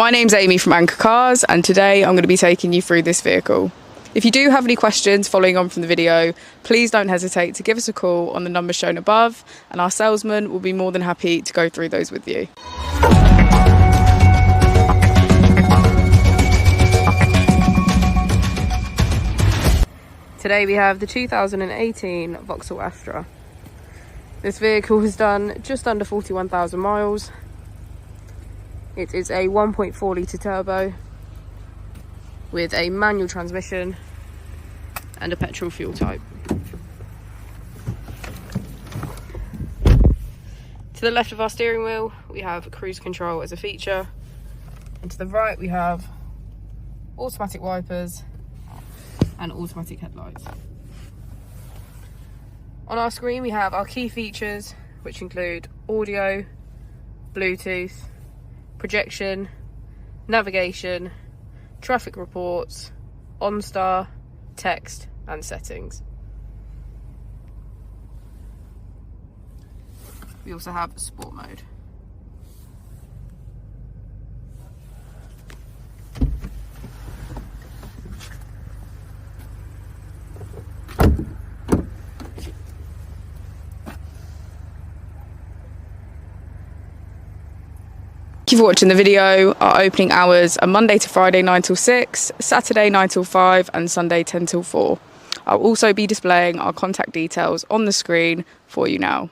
My name's Amy from Anchor Cars, and today I'm going to be taking you through this vehicle. If you do have any questions following on from the video, please don't hesitate to give us a call on the number shown above, and our salesman will be more than happy to go through those with you. Today we have the 2018 Vauxhall Astra. This vehicle has done just under 41,000 miles. It is a 1.4 litre turbo with a manual transmission and a petrol fuel type. To the left of our steering wheel we have cruise control as a feature, and to the right we have automatic wipers and automatic headlights. On our screen we have our key features, which include audio, Bluetooth, projection, navigation, traffic reports, OnStar, text and settings. We also have sport mode. Thank you for watching the video. Our opening hours are Monday to Friday 9 till 6, Saturday 9 till 5 and Sunday 10 till 4. I'll also be displaying our contact details on the screen for you now.